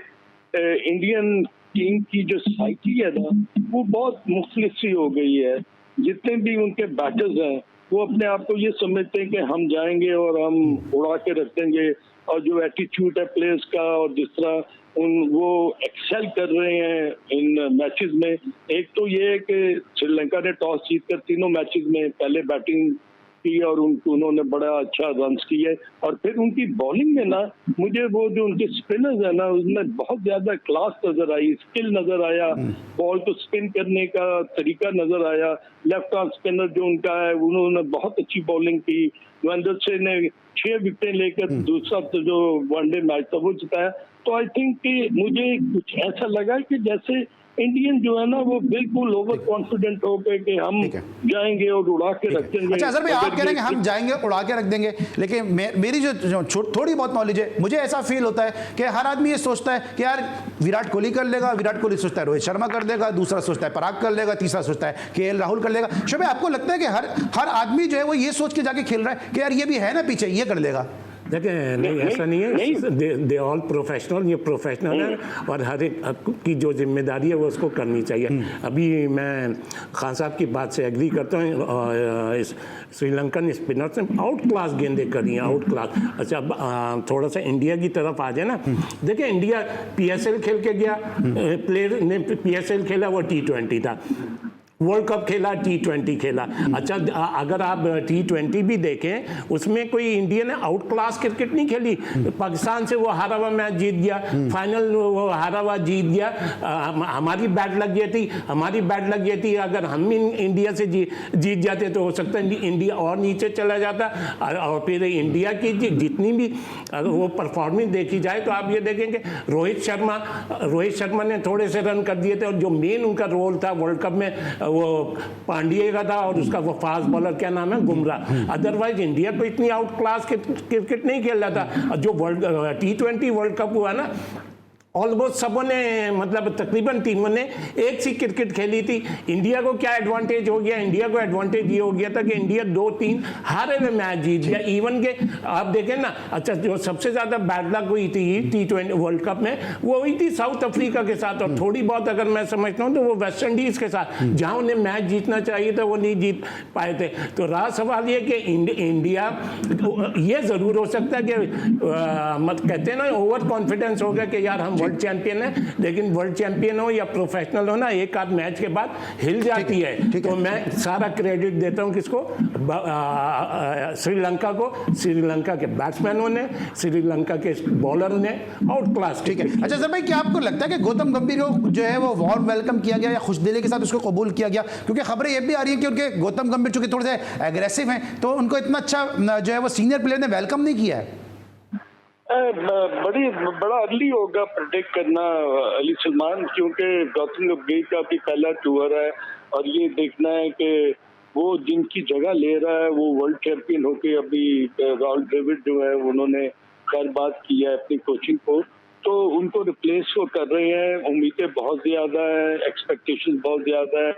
इंडियन टीम की जो साइकी है ना वो बहुत मुख्तलिफ सी हो गई है। जितने भी उनके बैटर्स हैं वो अपने आप को ये समझते हैं कि हम जाएंगे और हम उड़ा के रख देंगे, और जो एटीट्यूड है प्लेयर्स का और जिस तरह वो एक्सेल कर रहे हैं इन मैचेस में। एक तो ये है कि श्रीलंका ने टॉस जीतकर तीनों मैचेस में पहले बैटिंग की और उन्होंने बड़ा अच्छा रन्स किए, और फिर उनकी बॉलिंग में ना मुझे वो जो उनके स्पिनर्स है ना उसमें बहुत ज्यादा क्लास नजर आई, स्किल नजर आया, बॉल को स्पिन करने का तरीका नजर आया। लेफ्ट आर्म स्पिनर जो उनका है उन्होंने बहुत अच्छी बॉलिंग की। महेंद्र सिंह ने 6 विकेटें लेकर दूसरा तो जो वनडे मैच था वो जिताया। तो आई थिंक कि मुझे कुछ ऐसा लगा कि जैसे इंडियन जो है ना वो बिल्कुल ओवर कॉन्फिडेंट हो गए कि हम जाएंगे और उड़ा के रख देंगे। अच्छा अजहर भाई, आप कह रहे हैं हम जाएंगे उड़ा के रख देंगे, लेकिन मेरी जो थोड़ी बहुत नॉलेज है, मुझे ऐसा फील होता है कि हर आदमी ये सोचता है कि यार विराट कोहली कर लेगा, विराट कोहली सोचता है रोहित शर्मा कर देगा, दूसरा सोचता है पराग कर लेगा, तीसरा सोचता है KL राहुल कर लेगा। शोएब, आपको लगता है कि हर आदमी जो है वो ये सोच के जाके खेल रहा है कि यार ये भी है ना पीछे, ये कर लेगा? देखिए नहीं ऐसा नहीं है, दे ऑल प्रोफेशनल, ये प्रोफेशनल है और हर एक की जो जिम्मेदारी है वो उसको करनी चाहिए। अभी मैं खान साहब की बात से एग्री करता हूँ, श्रीलंकन स्पिनर्स ने आउट क्लास गेंदें करी हैं, आउट क्लास। अच्छा अब थोड़ा सा इंडिया की तरफ आ जाए ना, देखिए इंडिया PSL खेल के गया, प्लेयर ने PSL खेला वो T20 था, वर्ल्ड कप खेला, T20 खेला। अच्छा अगर आप T20 भी देखें उसमें कोई इंडिया ने आउट क्लास क्रिकेट नहीं खेली। पाकिस्तान से वो हारा हुआ मैच जीत गया, फाइनल वो हारा हुआ जीत गया। हमारी बैट लग गई थी, अगर हम इंडिया से जीत जाते तो हो सकता है इंडिया और नीचे चला जाता। और फिर इंडिया की जितनी भी वो परफॉर्मेंस देखी जाए तो आप ये देखेंगे रोहित शर्मा ने थोड़े से रन कर दिए थे, और जो मेन उनका रोल था वर्ल्ड कप में वो पांड्या का था, और उसका वो फास्ट बॉलर क्या नाम है, बुमराह। अदरवाइज इंडिया को इतनी आउट क्लास क्रिकेट नहीं खेल रहा था। जो T20 वर्ल्ड कप हुआ ना ऑलमोस्ट सबों ने मतलब तकरीबन टीमों ने एक सी क्रिकेट खेली थी। इंडिया को क्या एडवांटेज हो गया, इंडिया को एडवांटेज ये हो गया था कि इंडिया 2-3 हारे हुए मैच जीत गया। इवन के आप देखें ना, अच्छा जो सबसे ज्यादा बैड लक हुई थी T20 वर्ल्ड कप में वो हुई थी साउथ अफ्रीका के साथ, और थोड़ी बहुत अगर मैं समझता हूँ तो वो वेस्ट इंडीज के साथ, जहां उन्हें मैच जीतना चाहिए था वो नहीं जीत पाए थे। तो रहा सवाल ये कि इंडिया, ये जरूर हो सकता है कि मत कहते हैं ना ओवर कॉन्फिडेंस हो गया कि यार हम वर्ल्ड चैंपियन है, लेकिन वर्ल्ड चैंपियन हो या प्रोफेशनल हो ना, एक आध मैच के बाद हिल जाती है। तो मैं सारा क्रेडिट देता हूं किसको, श्रीलंका को, श्रीलंका के बैट्समैनों ने, श्रीलंका के बॉलर ने आउट क्लास। ठीक है, अच्छा सर भाई, क्या आपको लगता है कि गौतम गंभीर को जो है वो वार्म वेलकम किया गया या खुशदिली के साथ उसको कबूल किया गया? क्योंकि खबरें ये भी आ रही है कि उनके गौतम गंभीर चूंकि थोड़े से एग्रेसिव हैं तो उनको इतना अच्छा जो है वो सीनियर प्लेयर ने वेलकम नहीं किया है। बड़ा अर्ली होगा प्रेडिक्ट करना अली सलमान, क्योंकि गौतम गंभीर का भी पहला टूर है और ये देखना है कि वो जिनकी जगह ले रहा है वो वर्ल्ड चैंपियन होके, अभी राहुल द्रविड़ जो है उन्होंने खैर बात किया है अपनी कोचिंग को, तो उनको रिप्लेस वो कर रहे हैं। उम्मीदें बहुत ज्यादा है, एक्सपेक्टेशन बहुत ज्यादा है,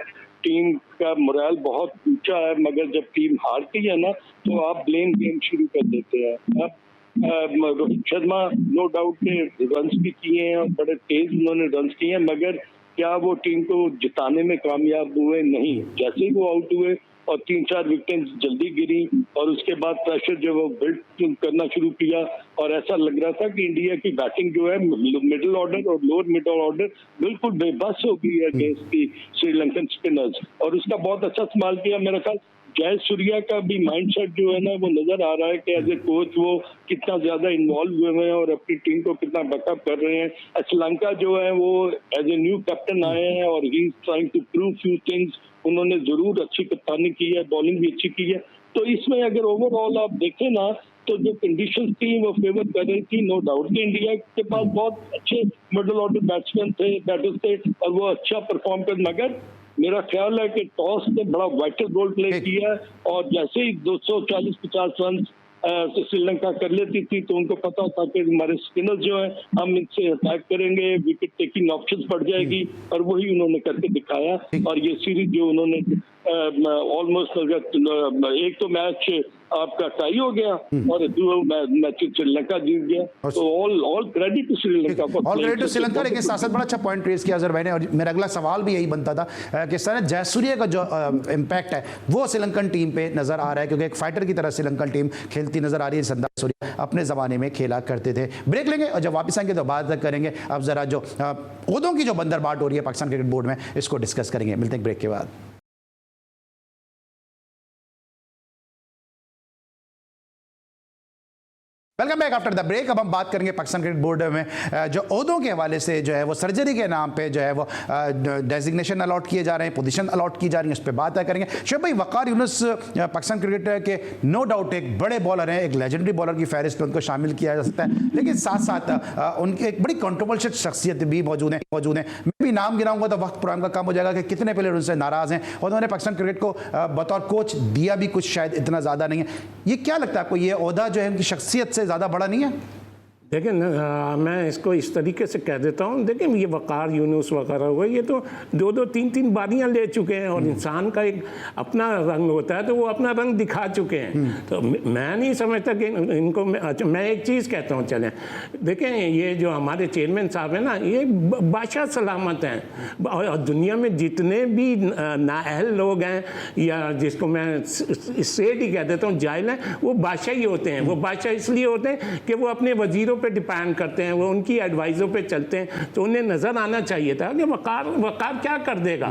टीम का मोरल बहुत ऊंचा है, मगर जब टीम हारती है ना तो आप ब्लेम गेम शुरू कर देते हैं। रोहित शर्मा नो डाउट ने रन्स भी किए हैं और बड़े तेज उन्होंने रन्स किए हैं, मगर क्या वो टीम को जिताने में कामयाब हुए? नहीं। जैसे ही वो आउट हुए और 3-4 विकेट जल्दी गिरी और उसके बाद प्रेशर जो वो बिल्ड करना शुरू किया और ऐसा लग रहा था कि इंडिया की बैटिंग जो है मिडिल ऑर्डर और लोअर मिडिल ऑर्डर बिल्कुल बेबस हो गई है अगेंस्ट दी श्रीलंकन स्पिनर्स, और उसका बहुत अच्छा इस्तेमाल किया। मेरा ख्याल जय सूर्या का भी माइंडसेट जो है ना वो नजर आ रहा है कि एज ए कोच वो कितना ज्यादा इन्वॉल्व हुए हैं और अपनी टीम को कितना बैकअप कर रहे हैं। श्रीलंका जो है वो एज ए न्यू कैप्टन आए हैं और he is trying to prove few things. उन्होंने जरूर अच्छी कप्तानी की है, बॉलिंग भी अच्छी की है। तो इसमें अगर ओवरऑल आप देखें ना तो जो कंडीशंस थी वो फेवर कर रही थी। नो डाउट कि इंडिया के पास बहुत अच्छे मिडिल ऑर्डर बैट्समैन थे, बैटर्स थे और वो अच्छा परफॉर्म कर, मगर मेरा ख्याल है कि टॉस ने बड़ा वाइटल रोल प्ले किया और जैसे ही 240-50 रन श्रीलंका कर लेती थी तो उनको पता था कि हमारे स्पिनर जो है हम इनसे अटैक करेंगे, विकेट टेकिंग ऑप्शंस बढ़ जाएगी, और वही उन्होंने करके दिखाया। और ये सीरीज जो उन्होंने ऑलमोस्ट एक तो मैच आपका टाई हो गया और मैच श्रीलंका जीत गया, तो all credit to Sri Lanka. All credit to Sri Lanka. लेकिन साथ साथ बड़ा अच्छा पॉइंट रेज किया अजहर भाई ने, और मेरा अगला सवाल भी यही बनता था कि सर जयसूर्या का जो इम्पैक्ट है वो श्रीलंकन टीम पे नजर आ रहा है, क्योंकि एक फाइटर की तरह श्रीलंकन टीम खेलती नजर आ रही है। संदीप सूर्या अपने जमाने में खेला करते थे। ब्रेक लेंगे और जब वापस आएंगे तो बात करेंगे अब जरा जो ओहदों की जो बंदरबाट हो रही है पाकिस्तान क्रिकेट बोर्ड में, इसको डिस्कस करेंगे। मिलते हैं ब्रेक के बाद। Welcome back after the break. अब हम बात करेंगे पाकिस्तान क्रिकेट बोर्ड में जो ओहदों के हवाले से जो है वो सर्जरी के नाम पे जो है वो डेजिग्नेशन अलॉट किए जा रहे हैं, पोजीशन अलॉट की जा रही है, उस पर बात करेंगे। शोएब भाई, वकार यूनुस पाकिस्तान क्रिकेट के नो डाउट एक बड़े बॉलर हैं, एक लेजेंडरी बॉलर की फहरिस्त में उनको शामिल किया जा सकता है, लेकिन साथ साथ उनकी एक बड़ी कंट्रोवर्शियल शख्सियत भी मौजूद है। मैं भी नाम गिनाऊंगा तो वक्त प्रोग्राम का काम हो जाएगा कि कितने प्लेयर उनसे नाराज हैं और उन्होंने पाकिस्तान क्रिकेट को बतौर कोच दिया भी कुछ शायद इतना ज़्यादा नहीं है। ये क्या लगता है आपको, ये ओहदा जो है उनकी शख्सियत से ज़्यादा बड़ा नहीं है? देखिए मैं इसको इस तरीके से कह देता हूँ, देखिए ये वकार यूनुस वगैरह हुए, ये तो 2-2 3-3 बारियाँ ले चुके हैं और इंसान का एक अपना रंग होता है तो वो अपना रंग दिखा चुके हैं। तो मैं नहीं समझता कि इनको मैं एक चीज़ कहता हूँ, चलें देखें ये जो हमारे चेयरमैन साहब हैं ना, ये बादशाह सलामत हैं और दुनिया में जितने भी नाअहल लोग हैं या जिसको मैं सेठ ही कह देता हूँ, जाहिल हैं, वो बादशाह ही होते हैं। वो बादशाह इसलिए होते हैं कि वो अपने वजीरों पे डिपेंड करते हैं, वो उनकी एडवाइजों पे चलते हैं, तो उन्हें नजर आना चाहिए था कि वकार क्या कर देगा।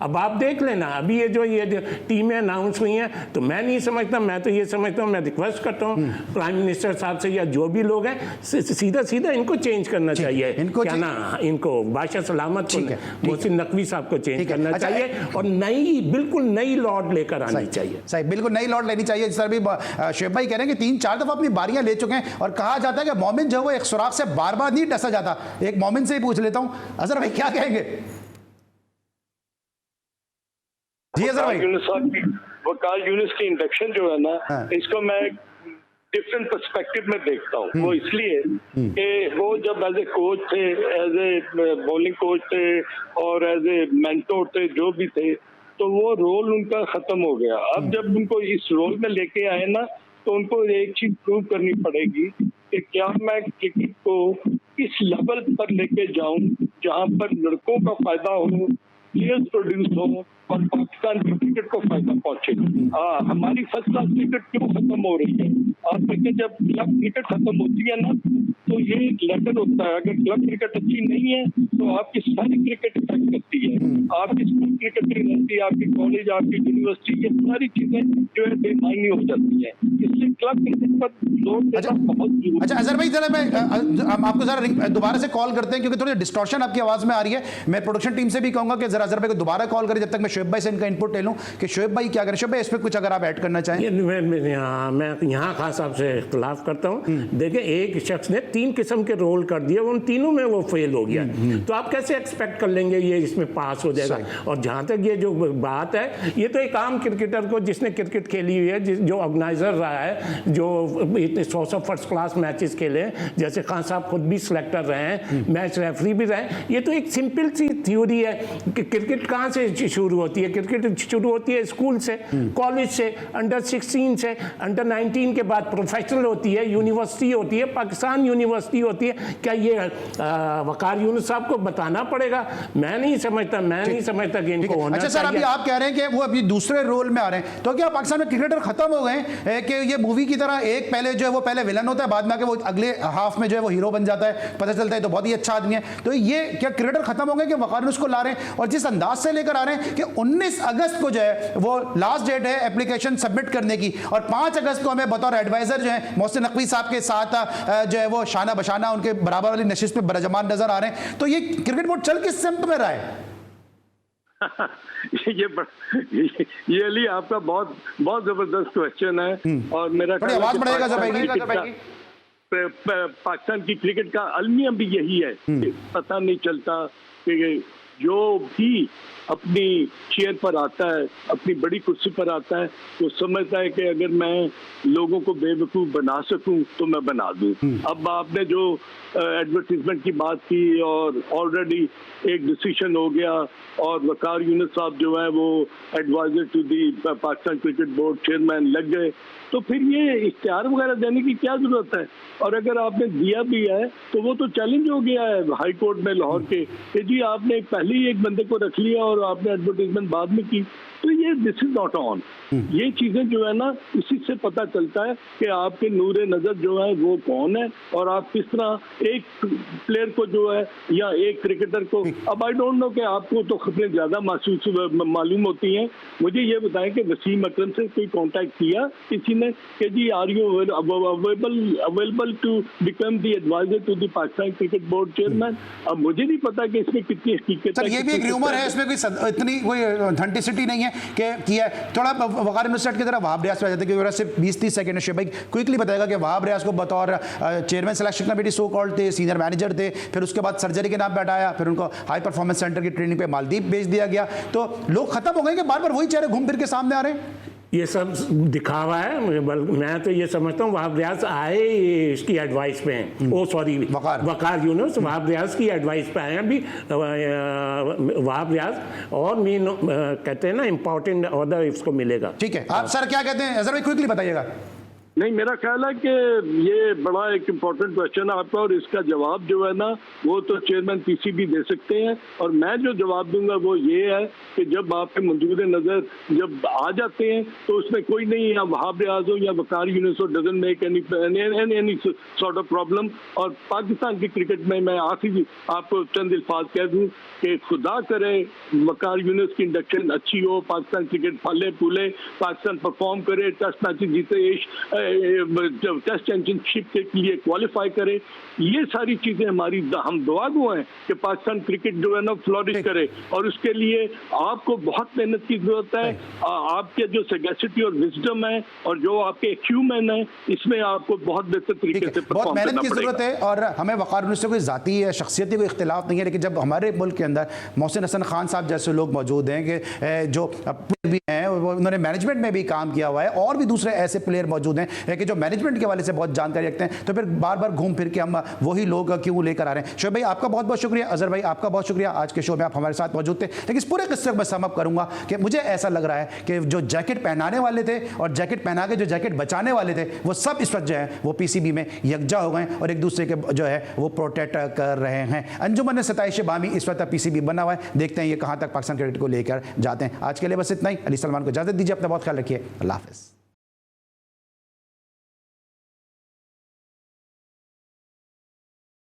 अब आप देख लेना, अभी ये टीमें अनाउंस हुई हैं, तो मैं नहीं समझता, मैं तो ये समझता हूँ, मैं रिक्वेस्ट करता हूँ प्राइम मिनिस्टर साहब से या जो भी लोग हैं, सीधा सीधा इनको चेंज करना चाहिए। क्या ना, इनको बादशाह सलामत को, मोहसिन नकवी साहब को चेंज करना चाहिए और बिल्कुल नई लॉर्ड लेकर आनी चाहिए। सही, बिल्कुल नई लॉर्ड लेनी चाहिए। सर भी शोएब भाई कह रहे हैं कि 3-4 दफा अपनी बारियां ले चुके हैं और कहा जाता है कि मोमिन जो वो एक सुराख से बार बार नहीं डसा जाता। एक मोमिन से ही पूछ लेता हूं, अजहर भाई क्या कहेंगे? जी अजहर भाई। वकार यूनुस की इंडक्शन जो है ना, इसको मैं डिफरेंट पर्सपेक्टिव में देखता हूँ। वो इसलिए कि वो जब एज ए कोच थे, एज ए बॉलिंग कोच थे और एज ए मेंटोर थे, जो भी थे, तो वो रोल उनका खत्म हो गया। अब जब उनको इस रोल में लेके आए ना, तो उनको एक चीज प्रूव करनी पड़ेगी कि क्या मैं क्रिकेट को इस लेवल पर लेके जाऊं जहां पर लड़कों का फायदा हो, प्लेयर्स प्रोड्यूस हो और पाकिस्तान की क्रिकेट को फायदा पहुंचे। हमारी फर्स्ट क्लास क्रिकेट क्यों खत्म हो रही है? आप देखिए, जब क्लब क्रिकेट खत्म होती है ना, तो ये एक लेटर होता है। अगर क्लब क्रिकेट अच्छी नहीं है तो आपकी सारी क्रिकेट इफेक्ट करती है। आपकी स्कूल क्रिकेट रहती है, आपकी कॉलेज, आपकी यूनिवर्सिटी, ये सारी चीजें जो है बेमायनी हो जाती है। इसलिए क्लब क्रिकेट पर जोर देना बहुत जरूरी है। अच्छा अजहर भाई, जरा मैं हम आपको जरा दोबारा से कॉल करते हैं, क्योंकि थोड़ी डिस्टॉर्शन आपकी आवाज में आ रही है। मैं प्रोडक्शन टीम से भी कहूंगा कि जरा अजहर भाई को दोबारा कॉल करें, जब तक मैं शोएब भाई से इनका इनपुट ले लूं कि शोएब भाई क्या करें। शोएब भाई, इस पर कुछ अगर आप ऐड करना चाहें। मैं यहाँ खास साहब से इख्तलाफ करता हूँ। देखिए, एक शख्स ने 3 किस्म के रोल कर दिए, उन तीनों में वो फेल हो गया, तो आप कैसे एक्सपेक्ट कर लेंगे ये इसमें पास हो जाएगा? और जहाँ तक ये जो बात है, ये तो एक आम क्रिकेटर को जिसने क्रिकेट खेली हुई है, जो ऑर्गेनाइजर रहा है, जो इतने 100 फर्स्ट क्लास मैचेस खेले, जैसे खान साहब खुद भी सिलेक्टर रहे हैं, मैच रेफरी भी रहे। ये तो एक सिंपल सी थ्योरी है कि क्रिकेट कहाँ से शुरू होती है। क्रिकेट शुरू होती है स्कूल से, कॉलेज से, अंडर 16 से, अंडर 19 के बाद प्रोफेशनल होती है, यूनिवर्सिटी होती है, पाकिस्तान यूनिवर्सिटी होती है। क्या ये वकार यूनुस साहब को बताना पड़ेगा? मैं नहीं समझता कि इनको होना। अच्छा सर, अभी आप कह रहे हैं कि वो अभी दूसरे रोल में आ रहे हैं, तो क्या पाकिस्तान में क्रिकेटर खत्म हो गए कि ये मूवी की तरह एक पहले जो है वो पहले विलन होता है, बाद में आके वो अगले हाफ में जो है वो हीरो बन जाता है, पता चलता है तो बहुत ही अच्छा आदमी है। तो ये क्या क्रिकेटर खत्म हो गए कि वकार यूनुस को ला रहे हैं? और जिस अंदाज से लेकर आ रहे हैं कि 19 अगस्त को जो है वो लास्ट डेट है एप्लीकेशन सबमिट करने की, और 5 अगस्त को हमें बतौर एडवाइजर जो है मोहसिन नकवी साहब के साथ जो है वो शाना बशाना उनके बराबर वाली नशिस्त पे बरजमान नजर आ रहे हैं। तो ये क्रिकेट बोर्ड चल किस सिमत में रहा है? ये अली आपका बहुत बहुत जबरदस्त क्वेश्चन है। और मेरा आवाज बढ़ेगा पाकिस्तान की क्रिकेट का अलमिया भी यही है कि पता नहीं चलता कि जो भी अपनी चेयर पर आता है, अपनी बड़ी कुर्सी पर आता है, वो समझता है कि अगर मैं लोगों को बेवकूफ़ बना सकूं तो मैं बना दूं। अब आपने जो एडवर्टीजमेंट की बात की, और ऑलरेडी एक डिसीजन हो गया, और वकार यूनुस साहब जो है वो advisor to the Pakistan cricket board chairman लग गए, तो फिर ये इख्तियार वगैरह देने की क्या जरूरत है? और अगर आपने दिया भी है तो वो तो चैलेंज हो गया है हाई कोर्ट में लाहौर के कि जी आपने पहले ही एक बंदे को रख लिया और आपने एडवर्टीजमेंट बाद में की। तो ये दिस इज नॉट ऑन। ये चीजें जो है ना, इसी से पता चलता है कि आपके नूरे नजर जो है वो कौन है, और आप किस तरह एक प्लेयर को जो है या एक क्रिकेटर को, अब आई डोंट नो कि आपको तो खबरें ज्यादा मालूम होती हैं। मुझे ये बताएं कि वसीम अकरम से कोई कांटेक्ट किया किसी ने कि जी are you available to become the adviser to the Pakistan cricket board chairman? अब मुझे नहीं पता कि इसमें कितनी हकीकत है। ये भी एक र्यूमर है, इसमें कोई इतनी कोई ऑथेंटिसिटी नहीं है कि किया थोड़ा वकार यूनुस की तरह वहाब रियाज पे आ जाते हैं, क्योंकि सिर्फ 20-30 सेकंड है। भाई क्विकली बताएगा कि वहाब रियाज को बतौर chairman selection committee so called थे, सीनियर मैनेजर थे, फिर उसके बाद सर्जरी के नाम बैठाया, फिर उनको हाई परफॉर्मेंस सेंटर की ट्रेनिंग पे मालदीव भेज दिया गया। तो लोग खत्म हो गए कि बार बार वही चेहरे घूम फिर के सामने आ रहे हैं। ये सब दिखावा है। मैं तो ये समझता हूँ वहाब रियाज आए इसकी एडवाइस पे हैं। ओ सॉरी, वकार यूनुस वहाब रियाज की एडवाइस पे आए हैं। अभी वहाब रियाज और मीन कहते हैं ना इम्पोर्टेंट ऑर्डर इसको मिलेगा। ठीक है, आप सर क्या कहते हैं? अजहर भाई क्विकली बताइएगा। नहीं, मेरा ख्याल है कि ये बड़ा एक इम्पोर्टेंट क्वेश्चन है आपका, और इसका जवाब जो है ना वो तो चेयरमैन पीसीबी दे सकते हैं। और मैं जो जवाब दूंगा वो ये है कि जब आपके मंजूर नज़र जब आ जाते हैं तो उसमें कोई नहीं, या वहाब रियाज हो या वकार यूनुस हो, doesn't make any sort of problem. और पाकिस्तान की क्रिकेट में मैं आखिरी आपको चंद अल्फाज कह दूँ कि खुदा करे वकार यूनुस की इंडक्शन अच्छी हो, पाकिस्तान क्रिकेट फले फूले, पाकिस्तान परफॉर्म करे, टेस्ट मैच जीते, टेस्ट चैंपियनशिप के लिए क्वालिफाई करे। ये सारी चीजें हमारी हम दुआ गो हैं कि पाकिस्तान क्रिकेट जो है ना फ्लोरिश करे, और उसके लिए आपको बहुत मेहनत की जरूरत है। आपके जो सैगैसिटी और विजडम है और जो आपके एक्यूमेन है, इसमें आपको बहुत बेहतर तरीके से बहुत मेहनत की जरूरत है। और हमें वकार यूनुस से कोई जाती या शख्सियती कोई इख्तिलाफ नहीं है, लेकिन जब हमारे मुल्क के अंदर मोहसिन हसन खान साहब जैसे लोग मौजूद हैं कि जो भी हैं, उन्होंने मैनेजमेंट में भी काम किया हुआ है, और भी दूसरे ऐसे प्लेयर मौजूद हैं हैं कि जो मैनेजमेंट के हवाले से बहुत जानकारी रखते हैं, तो फिर बार बार घूम फिर के हम वही लोग क्यों लेकर आ रहे हैं। शोएब भाई आपका बहुत बहुत शुक्रिया, अजहर भाई आपका बहुत शुक्रिया, आज के शो में आप हमारे साथ मौजूद थे। लेकिन इस पूरे किस्से को मैं सम अप करूंगा कि मुझे ऐसा लग रहा है कि जो जैकेट पहनाने वाले थे और जैकेट पहना के जो जैकेट बचाने वाले थे, वो सब इस वक्त जो है वो पीसीबी में यकजा हो गए और एक दूसरे के जो है वो प्रोटेक्ट कर रहे हैं। अंजुमन सताइश बामी इस वक्त पीसीबी बना हुआ है, देखते हैं ये कहां तक पाकिस्तान क्रिकेट को लेकर जाते हैं। आज के लिए बस इतना ही। अली सलमान को इजाजत दीजिए, अपना बहुत ख्याल रखिए, अल्लाह हाफिज़।